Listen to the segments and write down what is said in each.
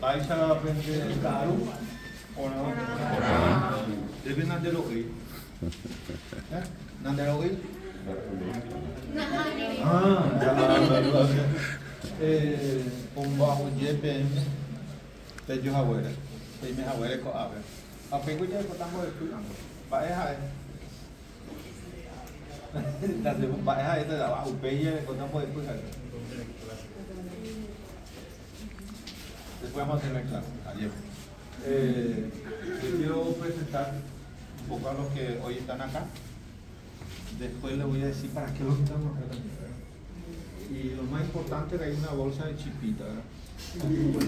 vais a aprender Daru o no? Debe Nandelo hoy. Nandelo hoy? Bajo JPM, Tejo Hawaii, Payme Hawaii ko Abe. Apa yang kita pertama itu, Pak Ehai. Desde Pak Ehai itu dah upaya pertama itu kan. Después vamos a hacer la clase. Ayer. Quiero presentar un poco a los que hoy están acá. Después les voy a decir para qué lo estamos acá también. Y lo más importante es que hay una bolsa de chipita.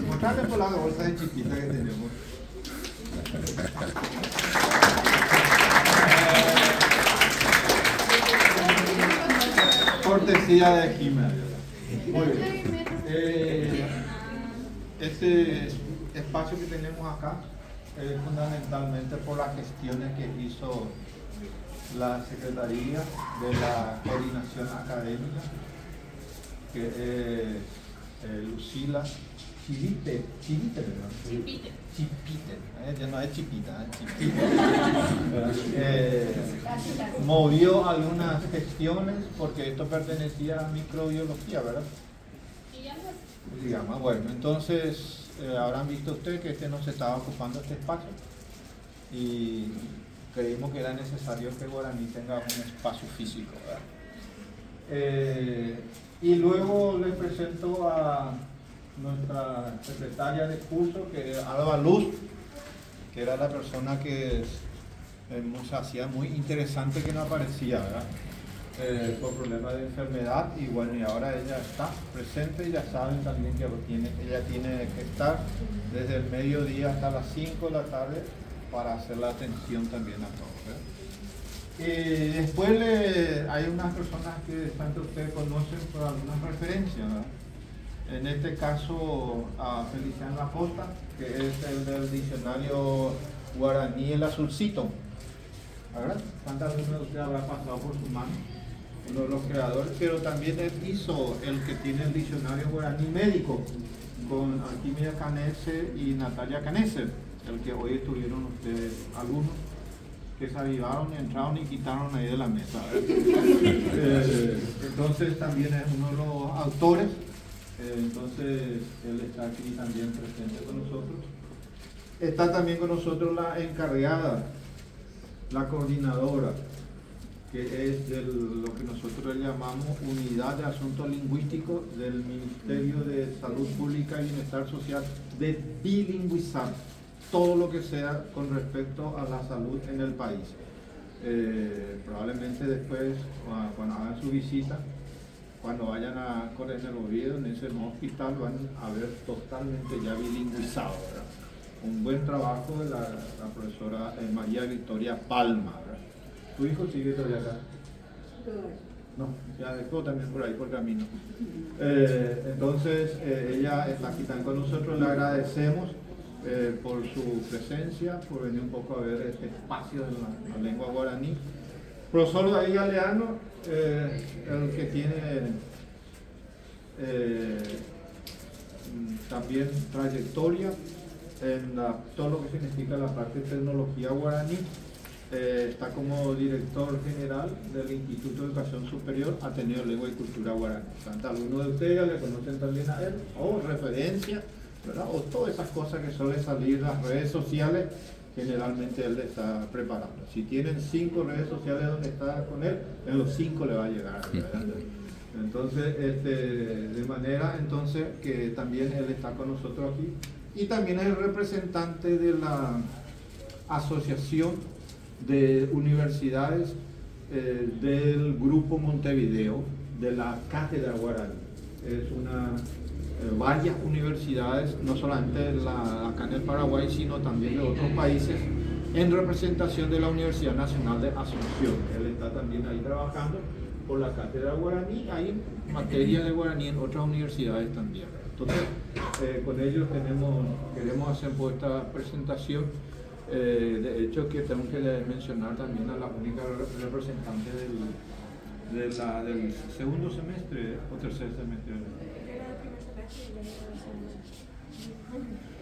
Mostrarles por la bolsa de chipita que tenemos. Cortesía de Jiménez. Muy bien. Este espacio que tenemos acá es fundamentalmente por las gestiones que hizo la Secretaría de la Coordinación Académica, que es Lucila Chipite, ¿verdad? Chipite, ya no es Chipita, Chipite. Movió algunas gestiones porque esto pertenecía a microbiología, ¿verdad? Digamos, bueno, entonces habrán visto ustedes que este no se estaba ocupando este espacio y creímos que era necesario que Guaraní tenga un espacio físico, ¿verdad? Y luego les presento a nuestra secretaria de curso, que es Alba Luz, que era la persona que nos hacía muy interesante que no aparecía, ¿verdad? Por problemas de enfermedad, y bueno, y ahora ella está presente y ya saben también que ella tiene que estar desde el mediodía hasta las 5 de la tarde para hacer la atención también a todos, ¿verdad? Después hay unas personas que tanto ustedes conocen por algunas referencias, ¿verdad? En este caso a Feliciano Acosta, que es el del diccionario guaraní El Azulcito, ¿verdad? ¿Cuántas veces usted habrá pasado por su mano? Uno de los creadores, pero también él hizo el que tiene el diccionario guaraní médico con Arquímedes Canese y Natalia Canese, el que hoy estuvieron ustedes algunos que se avivaron, entraron y quitaron ahí de la mesa. Entonces también es uno de los autores, entonces él está aquí también presente con nosotros. Está también con nosotros la encargada, la coordinadora, que es de lo que nosotros llamamos Unidad de Asuntos Lingüísticos del Ministerio de Salud Pública y Bienestar Social, de bilingüizar todo lo que sea con respecto a la salud en el país. Probablemente después, cuando hagan su visita, cuando vayan a Coronel Oviedo, en ese hospital, van a ver totalmente ya bilingüizado, ¿verdad? Un buen trabajo de la profesora María Victoria Palma, ¿verdad? ¿Tu hijo sigue todavía acá? No, ya dejó también por ahí por camino. Entonces, ella está aquí también con nosotros, le agradecemos por su presencia, por venir un poco a ver este espacio de la lengua guaraní. Profesor David Galeano, el que tiene también trayectoria en todo lo que significa la parte de tecnología guaraní, está como director general del Instituto de Educación Superior Ateneo de Lengua y Cultura Guaraní. Algunos de ustedes ya le conocen también a él, o referencia, ¿verdad? O todas esas cosas que suelen salir en las redes sociales, generalmente él le está preparando. Si tienen 5 redes sociales donde está con él, en los 5 le va a llegar, ¿verdad? Entonces, de manera entonces que también él está con nosotros aquí, y también es el representante de la Asociación de Universidades del Grupo Montevideo, de la Cátedra Guaraní. Es varias universidades, no solamente acá en el Paraguay, sino también de otros países, en representación de la Universidad Nacional de Asunción. Él está también ahí trabajando por la Cátedra Guaraní, hay materia de guaraní en otras universidades también. Entonces, con ellos queremos hacer esta presentación. De hecho, que tengo que mencionar también a la única representante del segundo semestre o tercer semestre. Era del primer semestre y ya era del segundo.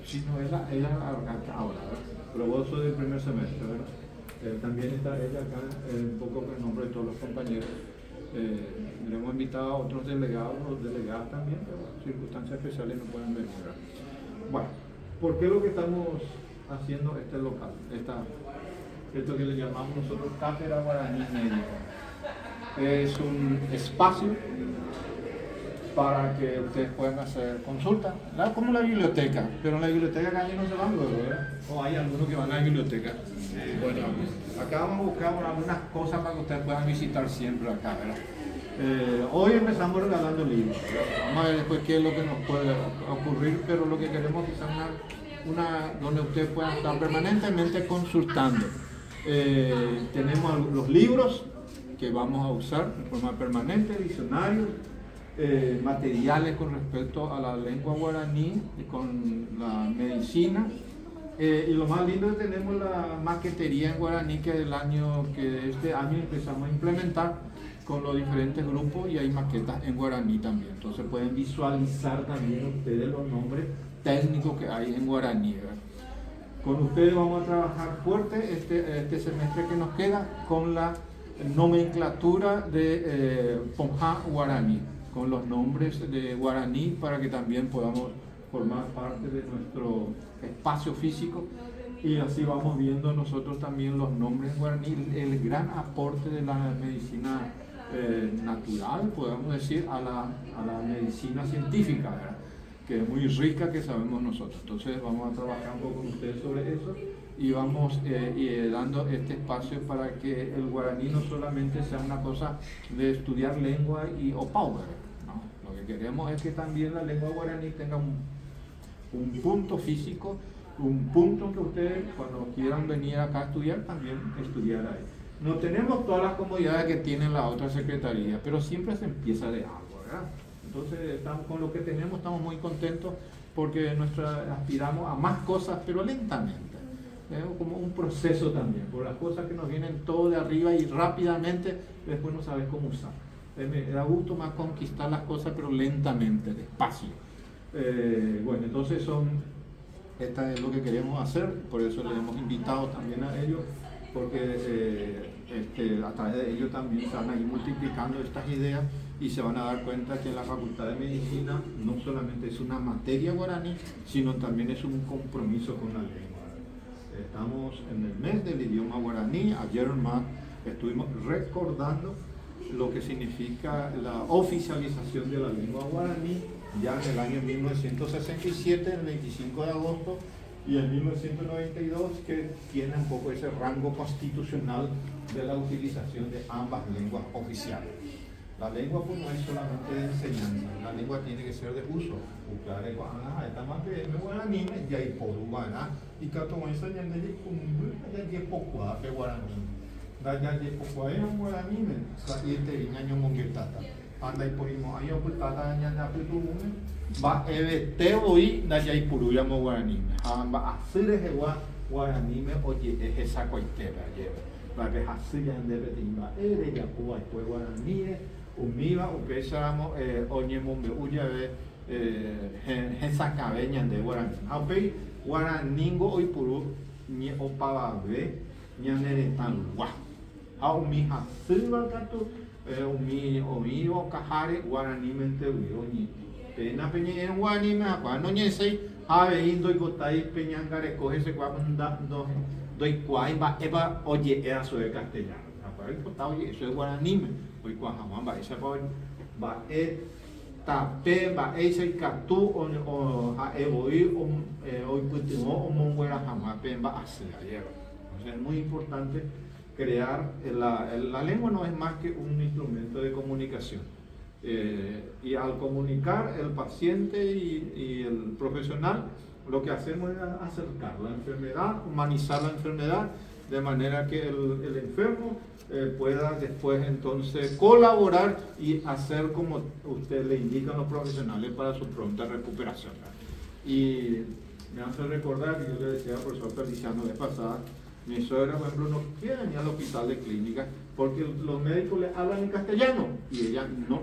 Sí, no, ella arranca ahora, ¿verdad? Pero vos sos del primer semestre, ¿verdad? También está ella acá, un poco en nombre de todos los compañeros. Le hemos invitado a otros delegados, los delegados también, pero circunstancias especiales no pueden venir, ¿verdad? Bueno, ¿por qué lo que estamos haciendo este local? Esto que le llamamos nosotros Cátedra Guaraní Médica. Es un espacio para que ustedes puedan hacer consultas, como la biblioteca, pero en la biblioteca casi no se van luego, ¿verdad? O hay algunos que van a la biblioteca. Bueno, acá vamos a buscar algunas cosas para que ustedes puedan visitar siempre acá, ¿verdad? Hoy empezamos regalando libros, ¿verdad? Vamos a ver después qué es lo que nos puede ocurrir, pero lo que queremos es una donde ustedes puedan estar permanentemente consultando. Tenemos los libros que vamos a usar de forma permanente, diccionarios, materiales con respecto a la lengua guaraní y con la medicina. Y lo más lindo es que tenemos la maquetería en guaraní que este año empezamos a implementar con los diferentes grupos y hay maquetas en guaraní también. Entonces pueden visualizar también ustedes los nombres técnicos que hay en guaraní, ¿verdad? Con ustedes vamos a trabajar fuerte este semestre que nos queda con la nomenclatura de Ponja guaraní, con los nombres de guaraní para que también podamos formar parte de nuestro espacio físico y así vamos viendo nosotros también los nombres guaraní, el gran aporte de la medicina natural, podemos decir, a la medicina científica, ¿verdad? Que es muy rica, que sabemos nosotros. Entonces vamos a trabajar un poco con ustedes sobre eso y vamos dando este espacio para que el guaraní no solamente sea una cosa de estudiar lengua o power, ¿no? Lo que queremos es que también la lengua guaraní tenga un punto físico, un punto que ustedes cuando quieran venir acá a estudiar, también estudiar ahí. No tenemos todas las comodidades que tienen la otra secretaría, pero siempre se empieza de algo, ¿verdad? Entonces, con lo que tenemos estamos muy contentos porque aspiramos a más cosas, pero lentamente. Como un proceso también, por las cosas que nos vienen todo de arriba y rápidamente, después no sabes cómo usar. Me da gusto más conquistar las cosas, pero lentamente, despacio. Bueno, entonces esta es lo que queremos hacer, por eso les hemos invitado también a ellos, porque a través de ellos también se van a ir multiplicando estas ideas y se van a dar cuenta que en la Facultad de Medicina no solamente es una materia guaraní, sino también es un compromiso con la lengua. Estamos en el mes del idioma guaraní. Ayer más estuvimos recordando lo que significa la oficialización de la lengua guaraní ya en el año 1967, el 25 de agosto, y en 1992, que tiene un poco ese rango constitucional de la utilización de ambas lenguas oficiales. La lengua pues no es solamente de enseñanza, la lengua tiene que ser de uso. Anda y ponimos ahí ocultada ñanda putume va evete hoy da ya y puruyamo guaranime amba asire hewa guaranime oye es esa coitera lleva va que así ya debe timba ya puwa pues guaranime umiva upesamo oñe mombe uya ve esa cabeña de guaraní ape guaraningo hoy puru ni opaba ve ñanere tan gua a umi asirva katu omigo cajare guaraní mente uyoñi pena peña en guaraní me acuerdo no sei ave indo y cotai peñangare coge ese guapunda doi cuai va eva oye era sobre castellano acuerdo cotai oye eso es guaraní me hoy cuajaman va esa va tape va ese catu o a evoi hoy putimo o monguera jamás va así ayer. Entonces es muy importante crear, la lengua no es más que un instrumento de comunicación y al comunicar el paciente y el profesional lo que hacemos es acercar la enfermedad, humanizar la enfermedad de manera que el enfermo pueda después entonces colaborar y hacer como usted le indican los profesionales para su pronta recuperación. Y me hace recordar que yo le decía al profesor Feliciano la vez pasada, Mi suegra, por ejemplo, no quiere venir al hospital de clínica porque los médicos le hablan en castellano y ella no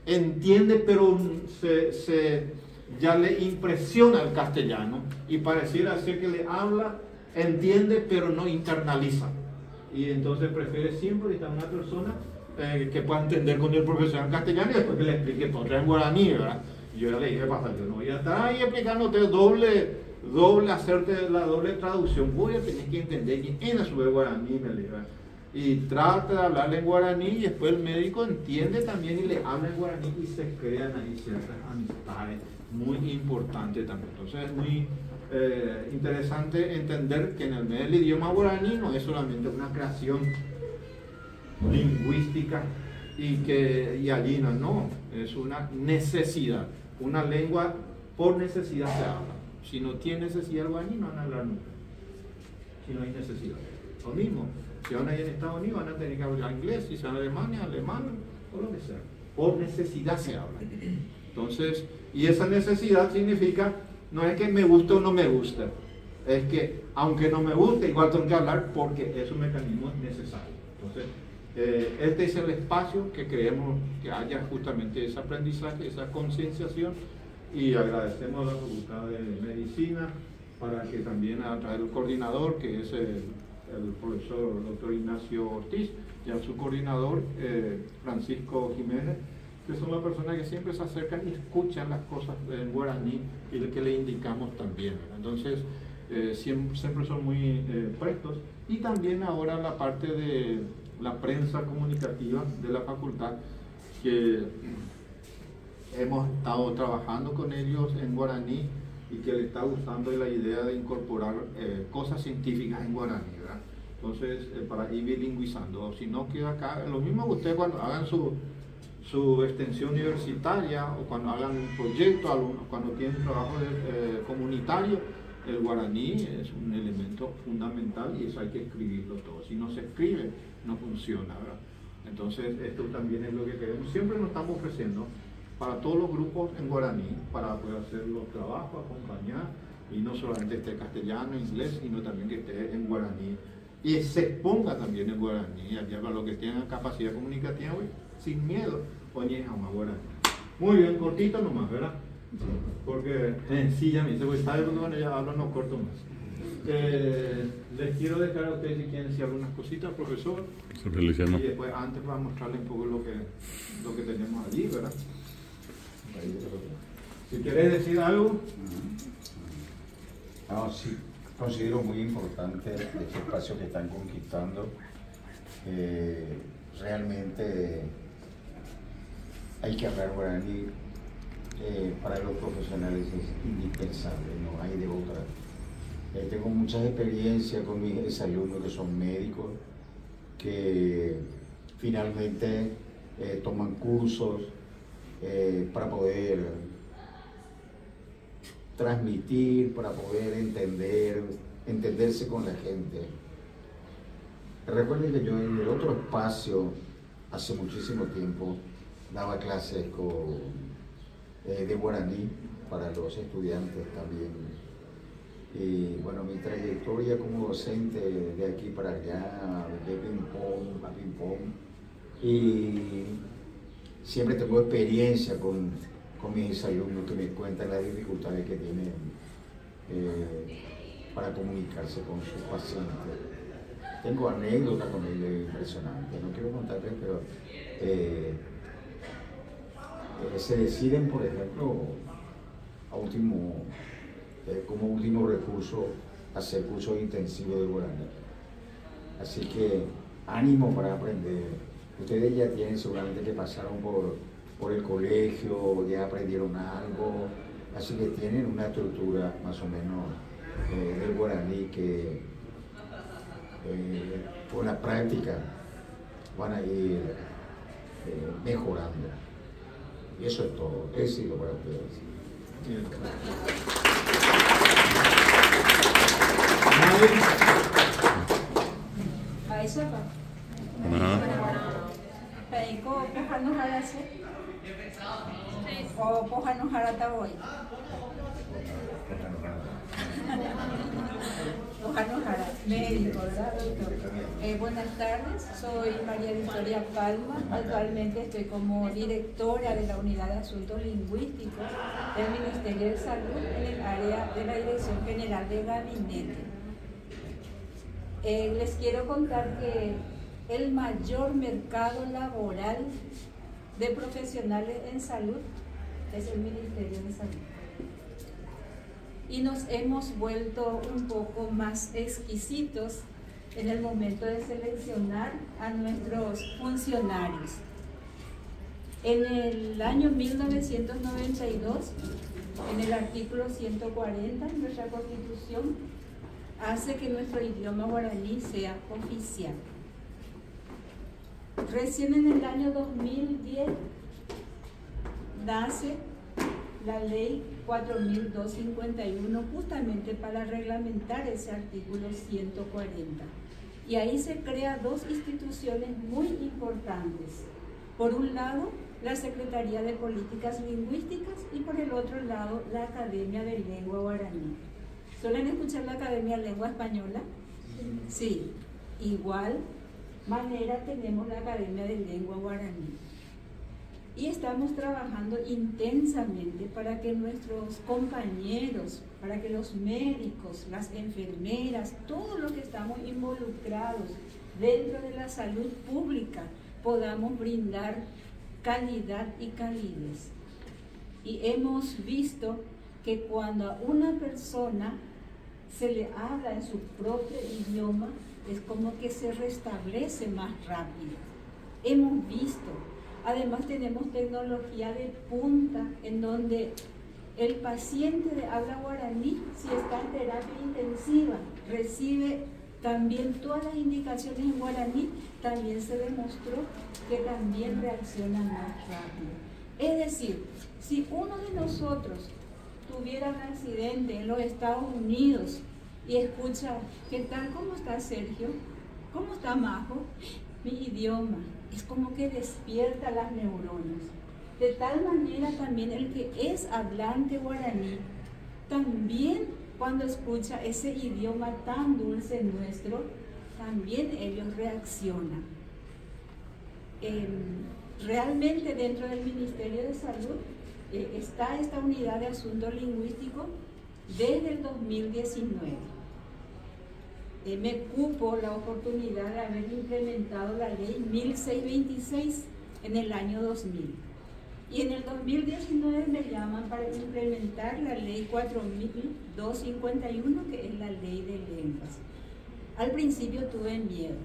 entiende, pero ya le impresiona el castellano y pareciera ser que le habla, entiende, pero no internaliza. Y entonces prefiere siempre estar una persona que pueda entender con el profesor en castellano y después que le explique por en guaraní, ¿verdad? Yo ya le dije, pasa, yo no voy a estar ahí explicándote hacerte la doble traducción, voy a tener que entender en a su vez guaraní, me le diga. Y trata de hablarle en guaraní y después el médico entiende también y le habla en guaraní y se crean ahí ciertas amistades muy importantes también. Entonces es muy interesante entender que en el medio del idioma guaraní no es solamente una creación lingüística y allí no, es una necesidad, una lengua por necesidad se habla. Si no tiene necesidad el guaraní no van a hablar nunca, si no hay necesidad. Lo mismo, si van a ir en Estados Unidos van a tener que hablar inglés, si se van a Alemania, alemán o lo que sea. Por necesidad se habla. Entonces, y esa necesidad significa, no es que me guste o no me guste, es que aunque no me guste, igual tengo que hablar porque es un mecanismo necesario. Entonces, este es el espacio que creemos que haya justamente ese aprendizaje, esa concienciación, y agradecemos a la Facultad de Medicina para que también a través del coordinador, que es el profesor Dr. Ignacio Ortiz, y a su coordinador Francisco Jiménez, que son las personas que siempre se acercan y escuchan las cosas en guaraní y que le indicamos también. Entonces, siempre son muy prestos. Y también ahora la parte de la prensa comunicativa de la facultad, que hemos estado trabajando con ellos en guaraní y que le está gustando la idea de incorporar cosas científicas en guaraní, ¿verdad? Entonces, para ir bilingüizando, si no queda acá, lo mismo que ustedes cuando hagan su extensión universitaria o cuando hagan un proyecto, cuando tienen trabajo comunitario, el guaraní es un elemento fundamental y eso hay que escribirlo todo. Si no se escribe, no funciona, ¿verdad? Entonces, esto también es lo que queremos. Siempre nos estamos ofreciendo para todos los grupos en guaraní, para poder hacer los trabajos, acompañar, y no solamente esté castellano, inglés, sino también que esté en guaraní. Y se exponga también en guaraní, allá para los que tengan capacidad comunicativa, sin miedo, oye, jamás guaraní. Muy bien, cortito nomás, ¿verdad? Porque sí, ya me dice, pues sabe, bueno, ya hablo, no corto más. Les quiero dejar a ustedes si quieren decir algunas cositas, profesor. Y después, antes, para mostrarles un poco lo que tenemos allí, ¿verdad? Si quieres decir algo. No, sí, considero muy importante este espacio que están conquistando. Realmente hay que hablar guaraní. Para los profesionales es indispensable, no hay de otra. Tengo muchas experiencias con mis exalumnos que son médicos, que finalmente toman cursos para poder transmitir, para poder entenderse con la gente. Recuerden que yo en el otro espacio, hace muchísimo tiempo, daba clases de guaraní para los estudiantes también. Y bueno, mi trayectoria como docente de aquí para allá, de ping-pong a ping-pong, y siempre tengo experiencia con mis alumnos que me cuentan las dificultades que tienen para comunicarse con sus pacientes. Tengo anécdotas con ellos impresionantes, no quiero contarles, pero se deciden, por ejemplo, como último recurso, hacer cursos intensivos de guaraní. Así que ánimo para aprender. Ustedes ya tienen seguramente que pasaron por el colegio, ya aprendieron algo, así que tienen una estructura más o menos del guaraní que con la práctica van a ir mejorando. Y eso es todo. Éxito para ustedes. médico, ¿verdad, doctor? Buenas tardes, soy María Victoria Palma. Actualmente estoy como directora de la Unidad de Asuntos Lingüísticos del Ministerio de Salud en el área de la Dirección General de Gabinete. Les quiero contar que el mayor mercado laboral de profesionales en salud es el Ministerio de Salud. Y nos hemos vuelto un poco más exquisitos en el momento de seleccionar a nuestros funcionarios. En el año 1992, en el artículo 140 de nuestra Constitución, hace que nuestro idioma guaraní sea oficial. Recién en el año 2010 nace la ley 4251 justamente para reglamentar ese artículo 140. Y ahí se crean dos instituciones muy importantes. Por un lado, la Secretaría de Políticas Lingüísticas y por el otro lado, la Academia de Lengua Guaraní. ¿Suelen escuchar la Academia de Lengua Española? Sí. Igual manera tenemos la Academia de Lengua Guaraní. Y estamos trabajando intensamente para que nuestros compañeros, para que los médicos, las enfermeras, todos los que estamos involucrados dentro de la salud pública, podamos brindar calidad y calidez. Y hemos visto que cuando a una persona se le habla en su propio idioma, es como que se restablece más rápido. Hemos visto. Además tenemos tecnología de punta en donde el paciente de habla guaraní, si está en terapia intensiva, recibe también todas las indicaciones en guaraní, también se demostró que también reacciona más rápido. Es decir, si uno de nosotros tuviera un accidente en los Estados Unidos y escucha, ¿qué tal? ¿Cómo está Sergio? ¿Cómo está Majo? Mi idioma. Es como que despierta las neuronas. De tal manera también el que es hablante guaraní, también cuando escucha ese idioma tan dulce nuestro, también ellos reaccionan. Realmente dentro del Ministerio de Salud está esta unidad de asuntos lingüísticos desde el 2019. Me cupo la oportunidad de haber implementado la ley 1626 en el año 2000. Y en el 2019 me llaman para implementar la ley 4251, que es la ley de lenguas. Al principio tuve miedo.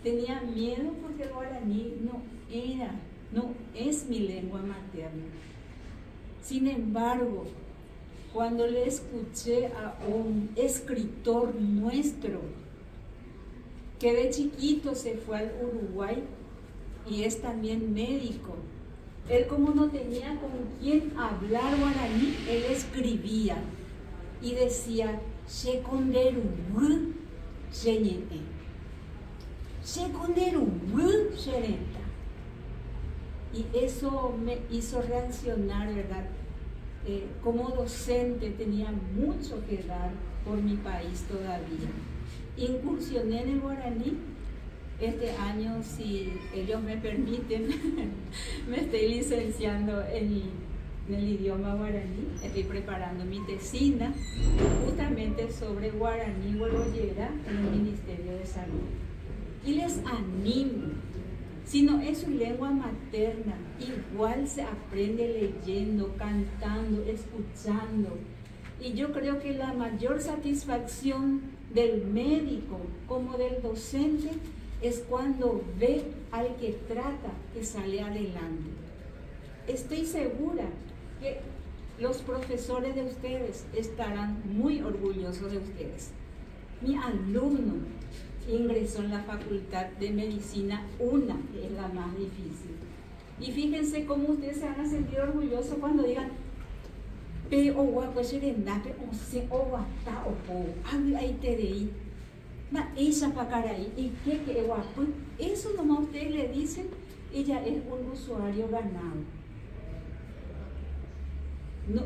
Tenía miedo porque el guaraní no es mi lengua materna. Sin embargo, cuando le escuché a un escritor nuestro que de chiquito se fue al Uruguay y es también médico, él como no tenía con quién hablar guaraní, él escribía y decía "Shekonderu sheñete, Shekonderu shereta". Y eso me hizo reaccionar, ¿verdad? Como docente tenía mucho que dar por mi país todavía. Incursioné en el guaraní. Este año, si ellos me permiten, me estoy licenciando en el idioma guaraní. Estoy preparando mi tesina justamente sobre guaraní huelgoyera en el Ministerio de Salud. Y les animo. Si no es su lengua materna, igual se aprende leyendo, cantando, escuchando. Y yo creo que la mayor satisfacción del médico como del docente es cuando ve al que trata que sale adelante. Estoy segura que los profesores de ustedes estarán muy orgullosos de ustedes. Mi alumno ingresó en la Facultad de Medicina, que es la más difícil. Y fíjense cómo ustedes se van a sentir orgullosos cuando digan eso nomás ustedes le dicen y ya es un usuario ganado. No,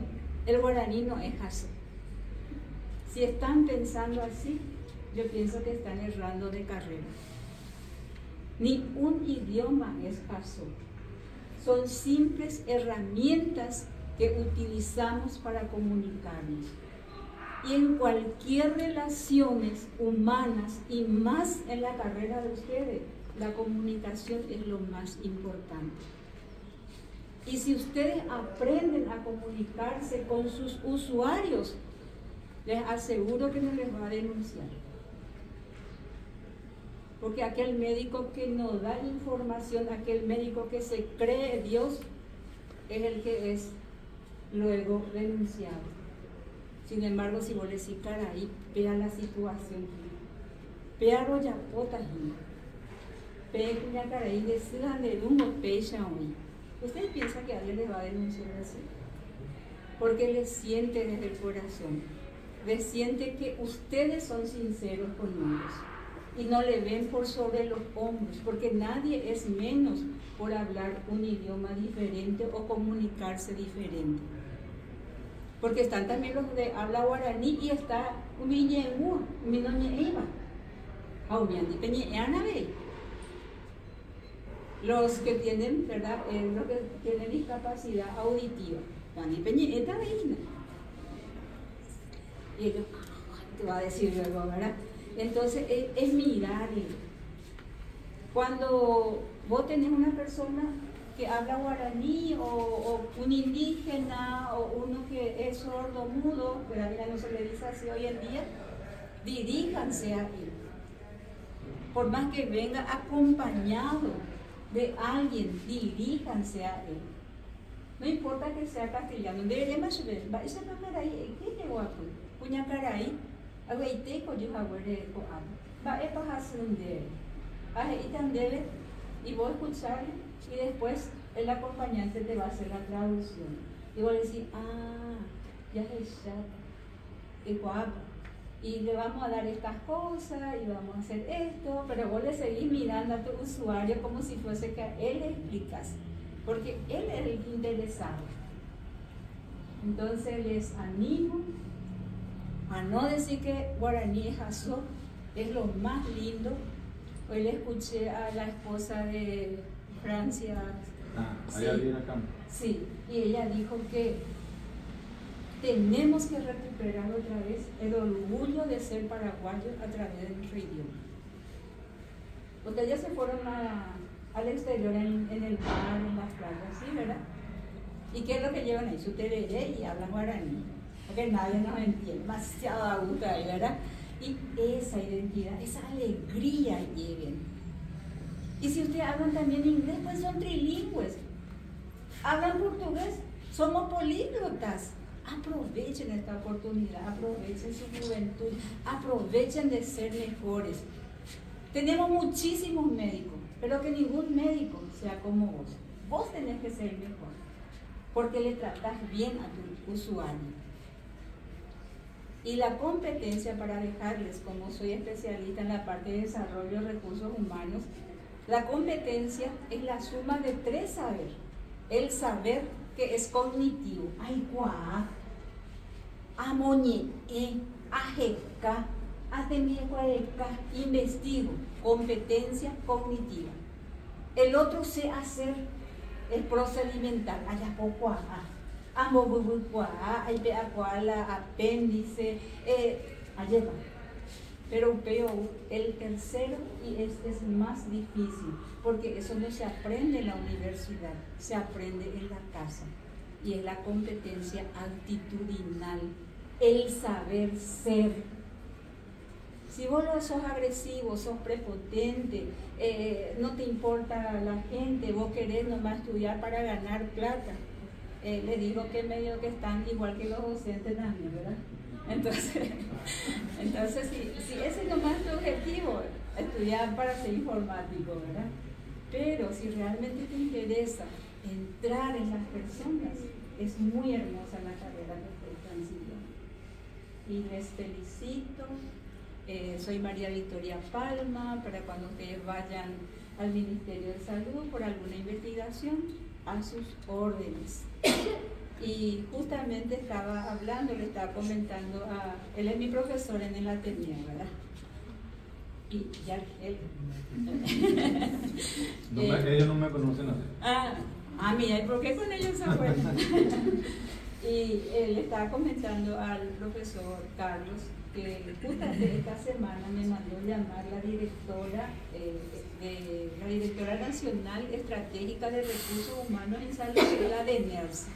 el guaraní no es así. Si están pensando así, yo pienso que están errando de carrera. Ni un idioma es caso. Son simples herramientas que utilizamos para comunicarnos. Y en cualquier relaciones humanas, y más en la carrera de ustedes, la comunicación es lo más importante. Y si ustedes aprenden a comunicarse con sus usuarios, les aseguro que no les va a denunciar. Porque aquel médico que no da información, aquel médico que se cree Dios, es el que es luego denunciado. Sin embargo, si vos le decís ahí, vea la situación, vea roya potas, vea que ahí decidan de un pecha hoy. ¿Usted piensa que alguien les va a denunciar así? Porque les siente desde el corazón, les siente que ustedes son sinceros con ellos y no le ven por sobre los hombros, porque nadie es menos por hablar un idioma diferente o comunicarse diferente. Porque están también los de habla guaraní y está Umiñeúa, Uminoñeiva, los que tienen, ¿verdad? Los que tienen discapacidad auditiva. Y ellos, te va a decir luego, ¿verdad? Entonces, es mirar. Cuando vos tenés una persona que habla guaraní o un indígena o uno que es sordo, mudo, ¿verdad? Ya no se le dice así hoy en día, diríjanse a él. Por más que venga acompañado de alguien, diríjanse a él. No importa que sea castellano, deberíamos ver, va esa ahí, ¿qué llegó a Puñacaray? Aguaite con yo aguere con va a pasar un de él, y voy a escucharle y después el acompañante te va a hacer la traducción. Y voy a decir, ya es ya, es guapo. Y le vamos a dar estas cosas y vamos a hacer esto, pero vos le seguís mirando a tu usuario como si fuese que a él le explicas, porque él es el interesado. Entonces les animo a no decir que guaraní es azul, es lo más lindo. Hoy le escuché a la esposa de Francia. Allá viene acá. Sí, y ella dijo que tenemos que recuperar otra vez el orgullo de ser paraguayos a través de nuestro idioma. Ustedes ya se fueron al exterior en el mar, en las playas, ¿sí, verdad? ¿Y qué es lo que llevan ahí? Su tereré y hablan guaraní, porque nadie nos entiende, demasiado a gusto ahí, ¿verdad? Y esa identidad, esa alegría lleven. Y si ustedes hablan también inglés, pues son trilingües. Hablan portugués, somos políglotas. Aprovechen esta oportunidad, aprovechen su juventud, aprovechen de ser mejores. Tenemos muchísimos médicos, pero que ningún médico sea como vos. Vos tenés que ser mejor, porque le tratás bien a tu usuario. Y la competencia, para dejarles, como soy especialista en la parte de desarrollo de recursos humanos, la competencia es la suma de 3 saberes. El saber que es cognitivo, amoñe, ajeca, investigo, competencia cognitiva. El otro sé hacer, es procedimental, apéndice, pero el tercero, y este es más difícil, porque eso no se aprende en la universidad, se aprende en la casa, y es la competencia actitudinal, el saber ser. Si vos no sos agresivo, sos prepotente, no te importa la gente, vos querés nomás estudiar para ganar plata, les digo que medio que están igual que los docentes también, ¿verdad? Entonces si ese es nomás tu objetivo, estudiar para ser informático, ¿verdad? Pero si realmente te interesa entrar en las personas, es muy hermosa la carrera que ustedes están siguiendo. Y les felicito. Soy María Victoria Palma, para cuando ustedes vayan al Ministerio de Salud por alguna investigación, a sus órdenes. Y justamente estaba hablando, le estaba comentando él es mi profesor en el Ateneo, ¿verdad? Y ya él. Ellos no me conocen así. Mira, ¿por qué con ellos se acuerdan? Y él estaba comentando al profesor Carlos que justamente esta semana me mandó llamar la directora nacional estratégica de recursos humanos en salud, la de NERS.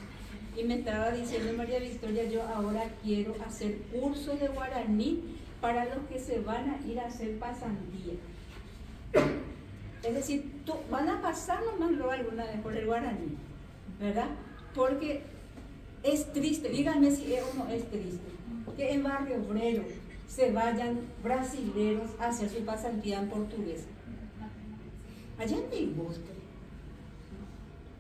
Y me estaba diciendo María Victoria, yo ahora quiero hacer cursos de guaraní para los que se van a ir a hacer pasantía. Es decir, van a pasar nomás luego alguna vez por el guaraní, ¿verdad? Porque es triste, díganme si es o no es triste, que en Barrio Obrero se vayan brasileros a hacer su pasantía en portugués. Allá en Bilbosque.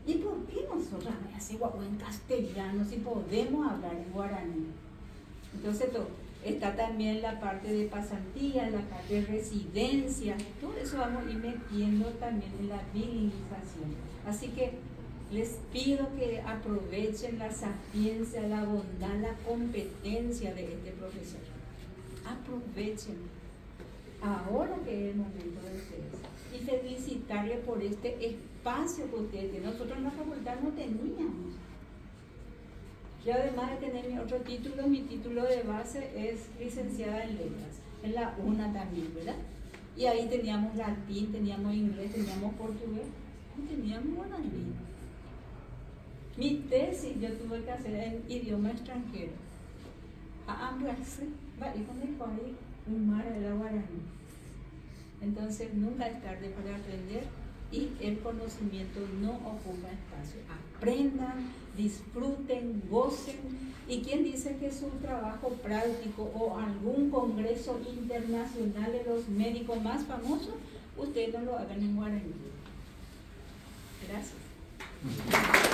¿Y por qué nosotros hacemos en castellano si podemos hablar en guaraní? Entonces está también la parte de pasantía, la parte de residencia, todo eso vamos a ir metiendo también en la bilingüización. Así que les pido que aprovechen la sapiencia, la bondad, la competencia de este profesor. Aprovechen ahora que es el momento de ustedes. Y felicitarle por este espacio que ustedes tienen. Nosotros en la facultad no teníamos. Yo además de tener mi otro título, mi título de base es licenciada en letras, en la UNA también, ¿verdad? Y ahí teníamos latín, teníamos inglés, teníamos portugués, no teníamos guaraní. Mi tesis yo tuve que hacer en idioma extranjero. A hablarse, y con el cual un mar de la guaraní. Entonces nunca es tarde para aprender y el conocimiento no ocupa espacio. Aprendan, disfruten, gocen, y quien dice que es un trabajo práctico o algún congreso internacional de los médicos más famosos, ustedes no lo hagan en guaraní. Gracias.